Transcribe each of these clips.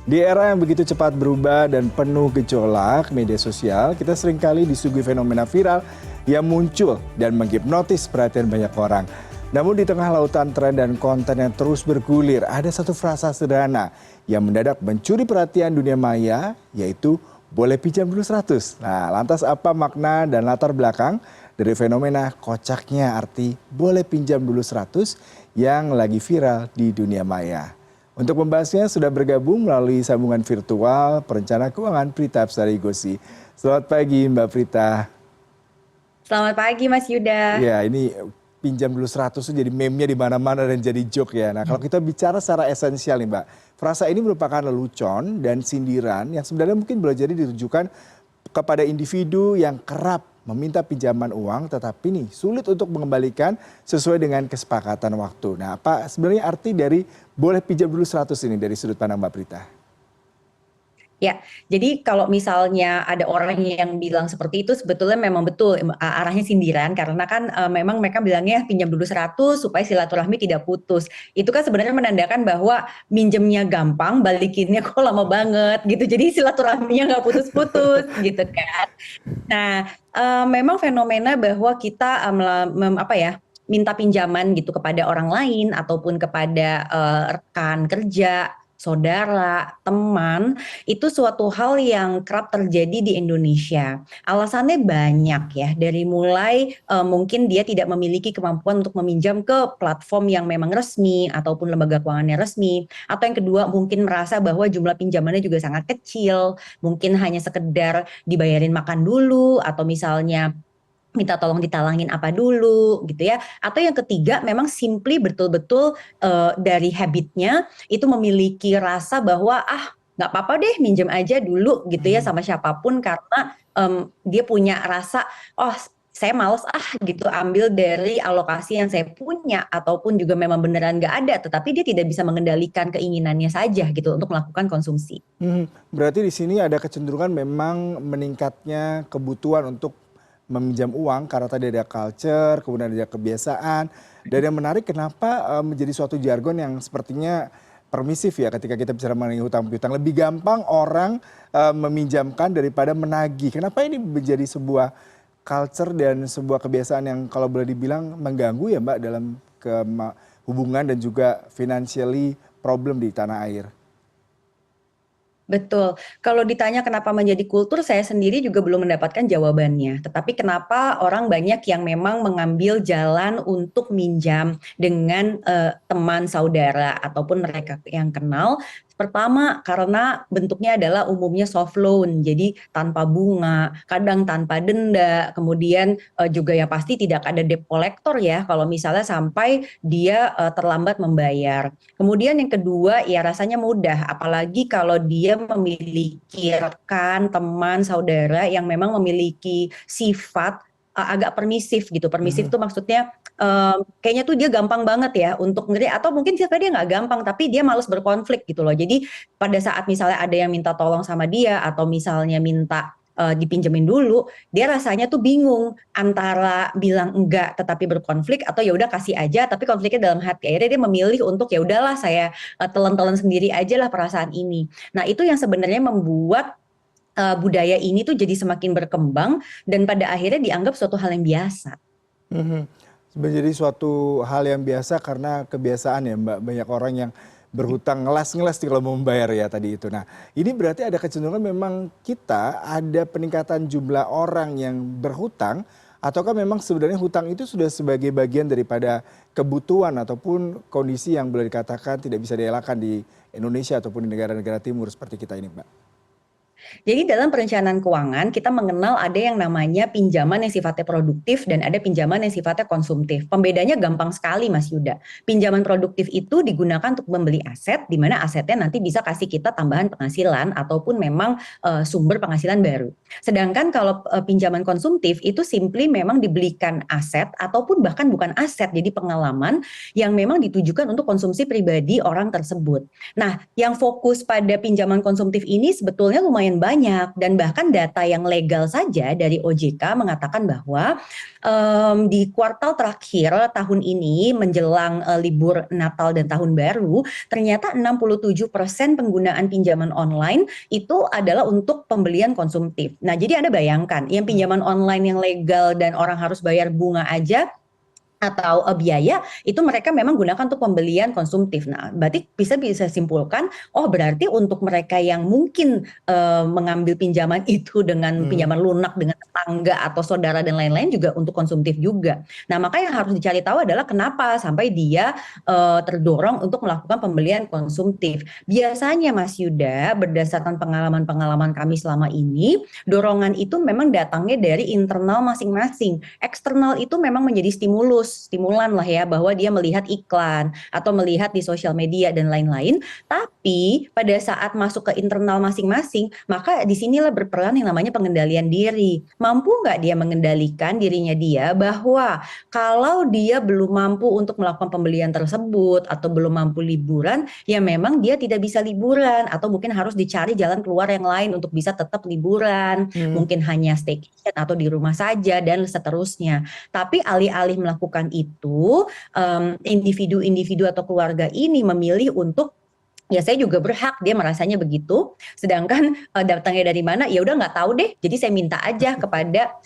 Di era yang begitu cepat berubah dan penuh gejolak media sosial, kita seringkali disuguhi fenomena viral yang muncul dan menghipnotis perhatian banyak orang. Namun di tengah lautan tren dan konten yang terus bergulir, ada satu frasa sederhana yang mendadak mencuri perhatian dunia maya, yaitu boleh pinjam dulu 100. Nah, lantas apa makna dan latar belakang dari fenomena kocaknya arti boleh pinjam dulu 100 yang lagi viral di dunia maya? Untuk membahasnya sudah bergabung melalui sambungan virtual perencana keuangan Prita Absari Gosi. Selamat pagi Mbak Prita. Selamat pagi Mas Yuda. Ya, ini pinjam dulu 100 itu jadi meme-nya di mana-mana dan jadi joke ya. Nah, kalau kita bicara secara esensial nih Mbak, frasa ini merupakan lelucon dan sindiran yang sebenarnya mungkin boleh jadi ditujukan kepada individu yang kerap meminta pinjaman uang tetapi nih sulit untuk mengembalikan sesuai dengan kesepakatan waktu. Nah, apa sebenarnya arti dari boleh pinjam dulu 100 ini dari sudut pandang Mbak Prita? Ya, jadi kalau misalnya ada orang yang bilang seperti itu sebetulnya memang betul arahnya sindiran karena kan memang mereka bilangnya pinjam dulu 100 supaya silaturahmi tidak putus. Itu kan sebenarnya menandakan bahwa minjemnya gampang, balikinnya kok lama banget gitu. Jadi silaturahminya nggak putus-putus gitu kan. Nah, memang fenomena bahwa kita minta pinjaman gitu kepada orang lain ataupun kepada rekan kerja, saudara, teman, itu suatu hal yang kerap terjadi di Indonesia. Alasannya banyak ya, dari mulai mungkin dia tidak memiliki kemampuan untuk meminjam ke platform yang memang resmi ataupun lembaga keuangannya resmi, atau yang kedua mungkin merasa bahwa jumlah pinjamannya juga sangat kecil, mungkin hanya sekedar dibayarin makan dulu atau misalnya minta tolong ditalangin apa dulu gitu ya, atau yang ketiga memang simply betul-betul dari habitnya itu memiliki rasa bahwa nggak apa-apa deh minjem aja dulu gitu ya sama siapapun karena dia punya rasa oh saya males gitu ambil dari alokasi yang saya punya ataupun juga memang beneran nggak ada tetapi dia tidak bisa mengendalikan keinginannya saja gitu untuk melakukan konsumsi. Berarti di sini ada kecenderungan memang meningkatnya kebutuhan untuk meminjam uang karena tadi ada culture, kemudian ada kebiasaan. Dan yang menarik kenapa menjadi suatu jargon yang sepertinya permisif ya ketika kita bicara mengenai hutang piutang. Lebih gampang orang meminjamkan daripada menagih. Kenapa ini menjadi sebuah culture dan sebuah kebiasaan yang kalau boleh dibilang mengganggu ya Mbak dalam hubungan dan juga financially problem di tanah air? Betul. Kalau ditanya kenapa menjadi kultur, saya sendiri juga belum mendapatkan jawabannya. Tetapi kenapa orang banyak yang memang mengambil jalan untuk minjam dengan teman saudara ataupun mereka yang kenal. Pertama, karena bentuknya adalah umumnya soft loan, jadi tanpa bunga, kadang tanpa denda, kemudian juga ya pasti tidak ada debt collector ya kalau misalnya sampai dia terlambat membayar. Kemudian yang kedua ya rasanya mudah, apalagi kalau dia memiliki rekan, teman, saudara yang memang memiliki sifat agak permisif gitu. Permisif itu maksudnya kayaknya tuh dia gampang banget ya untuk ngeri atau mungkin sebenarnya dia nggak gampang tapi dia malas berkonflik gitu loh. Jadi pada saat misalnya ada yang minta tolong sama dia atau misalnya minta dipinjemin dulu, dia rasanya tuh bingung antara bilang enggak tetapi berkonflik atau ya udah kasih aja tapi konfliknya dalam hati. Akhirnya dia memilih untuk ya udahlah saya telan-telan sendiri aja lah perasaan ini. Nah, itu yang sebenarnya membuat budaya ini tuh jadi semakin berkembang dan pada akhirnya dianggap suatu hal yang biasa. Mhm. Menjadi suatu hal yang biasa karena kebiasaan ya Mbak, banyak orang yang berhutang ngelas-ngelas nih kalau mau membayar ya tadi itu. Nah, ini berarti ada kecenderungan memang kita ada peningkatan jumlah orang yang berhutang ataukah memang sebenarnya hutang itu sudah sebagai bagian daripada kebutuhan ataupun kondisi yang boleh dikatakan tidak bisa dielakkan di Indonesia ataupun di negara-negara timur seperti kita ini, Mbak? Jadi dalam perencanaan keuangan kita mengenal ada yang namanya pinjaman yang sifatnya produktif dan ada pinjaman yang sifatnya konsumtif. Pembedanya gampang sekali Mas Yuda. Pinjaman produktif itu digunakan untuk membeli aset di mana asetnya nanti bisa kasih kita tambahan penghasilan ataupun memang sumber penghasilan baru. Sedangkan kalau pinjaman konsumtif itu simply memang dibelikan aset ataupun bahkan bukan aset jadi pengalaman yang memang ditujukan untuk konsumsi pribadi orang tersebut. Nah, yang fokus pada pinjaman konsumtif ini sebetulnya lumayan lumayan banyak, dan bahkan data yang legal saja dari OJK mengatakan bahwa di kuartal terakhir tahun ini menjelang libur Natal dan Tahun Baru, ternyata 67% penggunaan pinjaman online itu adalah untuk pembelian konsumtif. Nah, jadi Anda bayangkan, yang pinjaman online yang legal dan orang harus bayar bunga aja atau biaya itu mereka memang gunakan untuk pembelian konsumtif. Nah, berarti bisa simpulkan, oh berarti untuk mereka yang mungkin mengambil pinjaman itu dengan pinjaman lunak dengan tetangga atau saudara dan lain-lain juga untuk konsumtif juga. Nah, maka yang harus dicari tahu adalah kenapa sampai dia terdorong untuk melakukan pembelian konsumtif. Biasanya Mas Yuda, berdasarkan pengalaman-pengalaman kami selama ini, dorongan itu memang datangnya dari internal masing-masing. Eksternal itu memang menjadi stimulan lah ya, bahwa dia melihat iklan atau melihat di sosial media dan lain-lain. Tapi pada saat masuk ke internal masing-masing, maka disinilah berperan yang namanya pengendalian diri. Mampu nggak dia mengendalikan dirinya dia, bahwa kalau dia belum mampu untuk melakukan pembelian tersebut atau belum mampu liburan, ya memang dia tidak bisa liburan, atau mungkin harus dicari jalan keluar yang lain untuk bisa tetap liburan, mungkin hanya staycation atau di rumah saja dan seterusnya. Tapi alih-alih melakukan itu, individu-individu atau keluarga ini memilih untuk, ya saya juga berhak, dia merasanya begitu. Sedangkan datangnya dari mana, ya udah nggak tahu deh. Jadi saya minta aja kepada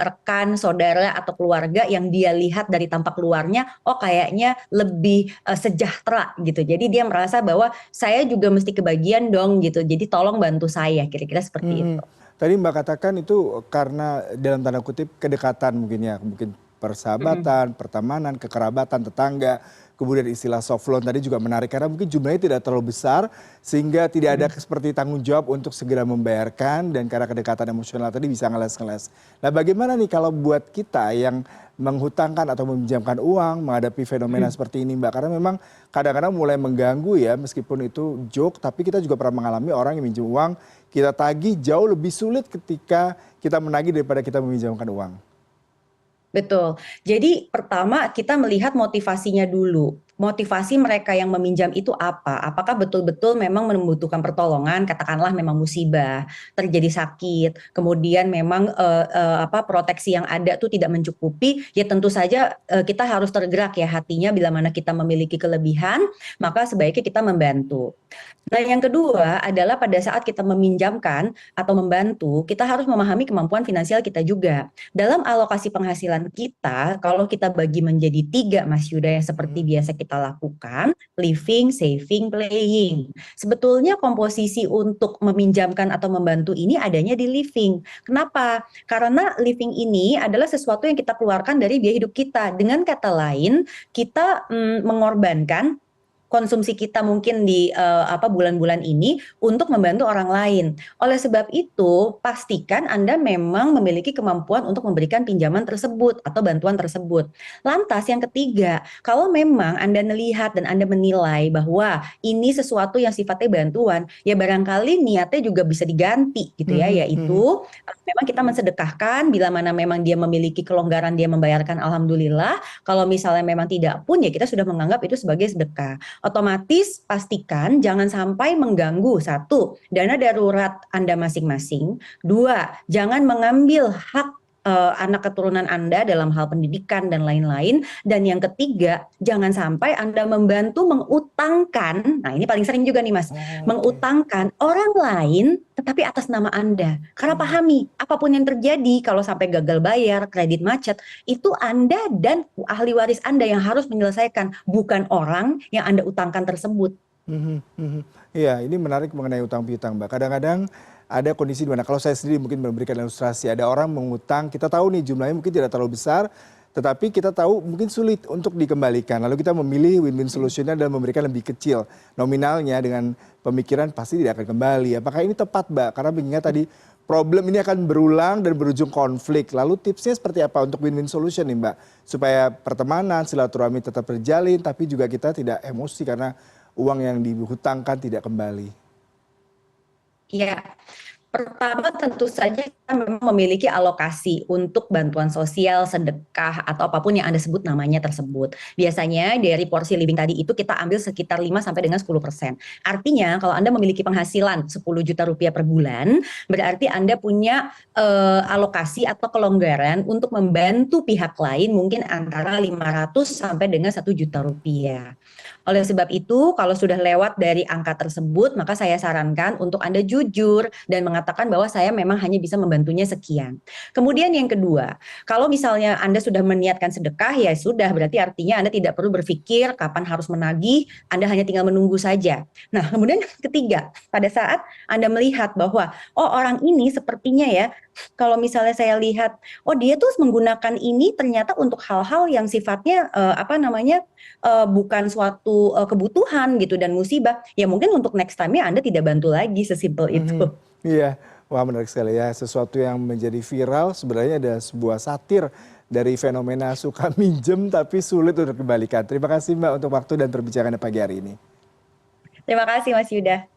rekan, saudara atau keluarga yang dia lihat dari tampak luarnya, oh kayaknya lebih sejahtera gitu. Jadi dia merasa bahwa saya juga mesti kebagian dong gitu. Jadi tolong bantu saya, kira-kira seperti itu. Tadi Mbak katakan itu karena dalam tanda kutip kedekatan mungkin ya, mungkin persahabatan, pertemanan, kekerabatan, tetangga, kemudian istilah soft loan tadi juga menarik karena mungkin jumlahnya tidak terlalu besar sehingga tidak ada seperti tanggung jawab untuk segera membayarkan dan karena kedekatan emosional tadi bisa ngeles-ngeles. Nah bagaimana nih kalau buat kita yang menghutangkan atau meminjamkan uang menghadapi fenomena seperti ini Mbak? Karena memang kadang-kadang mulai mengganggu ya meskipun itu joke tapi kita juga pernah mengalami orang yang minjem uang kita tagih jauh lebih sulit ketika kita menagih daripada kita meminjamkan uang. Betul. Jadi pertama kita melihat motivasinya dulu. Motivasi mereka yang meminjam itu apa? Apakah betul-betul memang membutuhkan pertolongan, katakanlah memang musibah, terjadi sakit, kemudian memang proteksi yang ada tuh tidak mencukupi, ya tentu saja kita harus tergerak ya hatinya bila mana kita memiliki kelebihan, maka sebaiknya kita membantu. Nah, yang kedua adalah pada saat kita meminjamkan atau membantu, kita harus memahami kemampuan finansial kita juga. Dalam alokasi penghasilan kita, kalau kita bagi menjadi 3 Mas Yuda yang seperti biasa kita lakukan, living, saving, playing. Sebetulnya komposisi untuk meminjamkan atau membantu ini adanya di living. Kenapa? Karena living ini adalah sesuatu yang kita keluarkan dari biaya hidup kita. Dengan kata lain, kita mengorbankan konsumsi kita mungkin di bulan-bulan ini untuk membantu orang lain. Oleh sebab itu, pastikan Anda memang memiliki kemampuan untuk memberikan pinjaman tersebut atau bantuan tersebut. Lantas yang ketiga, kalau memang Anda melihat dan Anda menilai bahwa ini sesuatu yang sifatnya bantuan, ya barangkali niatnya juga bisa diganti gitu ya, yaitu memang kita mensedekahkan bila mana memang dia memiliki kelonggaran dia membayarkan, alhamdulillah. Kalau misalnya memang tidak pun, ya kita sudah menganggap itu sebagai sedekah. Otomatis pastikan jangan sampai mengganggu, 1, dana darurat Anda masing-masing. 2, jangan mengambil hak anak keturunan Anda dalam hal pendidikan dan lain-lain. Dan yang ketiga, jangan sampai Anda membantu mengutangkan, nah ini paling sering juga nih Mas, mengutangkan orang lain tetapi atas nama Anda. Karena pahami, apapun yang terjadi kalau sampai gagal bayar, kredit macet, itu Anda dan ahli waris Anda yang harus menyelesaikan, bukan orang yang Anda utangkan tersebut. Iya, ini menarik mengenai utang piutang Mbak. Kadang-kadang ada kondisi di mana kalau saya sendiri mungkin memberikan ilustrasi, ada orang mengutang, kita tahu nih jumlahnya mungkin tidak terlalu besar, tetapi kita tahu mungkin sulit untuk dikembalikan. Lalu kita memilih win-win solutionnya dan memberikan lebih kecil nominalnya dengan pemikiran pasti tidak akan kembali. Apakah ini tepat Mbak? Karena mengingat tadi problem ini akan berulang dan berujung konflik. Lalu tipsnya seperti apa untuk win-win solution nih Mbak? Supaya pertemanan, silaturahmi tetap terjalin, tapi juga kita tidak emosi karena uang yang dihutangkan tidak kembali. Ya, pertama tentu saja memang memiliki alokasi untuk bantuan sosial, sedekah, atau apapun yang Anda sebut namanya tersebut. Biasanya dari porsi living tadi itu kita ambil sekitar 5 sampai dengan 10%. Artinya kalau Anda memiliki penghasilan 10 juta rupiah per bulan, berarti Anda punya alokasi atau kelonggaran untuk membantu pihak lain mungkin antara 500 sampai dengan 1 juta rupiah. Oleh sebab itu, kalau sudah lewat dari angka tersebut, maka saya sarankan untuk Anda jujur dan mengatakan bahwa saya memang hanya bisa membantunya sekian. Kemudian yang kedua, kalau misalnya Anda sudah meniatkan sedekah, ya sudah, berarti artinya Anda tidak perlu berpikir kapan harus menagih, Anda hanya tinggal menunggu saja. Nah, kemudian ketiga, pada saat Anda melihat bahwa, oh orang ini sepertinya ya, kalau misalnya saya lihat, oh dia tuh menggunakan ini ternyata untuk hal-hal yang sifatnya bukan suatu kebutuhan gitu dan musibah, ya mungkin untuk next time-nya Anda tidak bantu lagi, sesimpel itu. Mhm. Iya, wah menarik sekali ya. Sesuatu yang menjadi viral sebenarnya ada sebuah satir dari fenomena suka minjem tapi sulit untuk dikembalikan. Terima kasih Mbak untuk waktu dan perbincangannya pagi hari ini. Terima kasih Mas Yuda.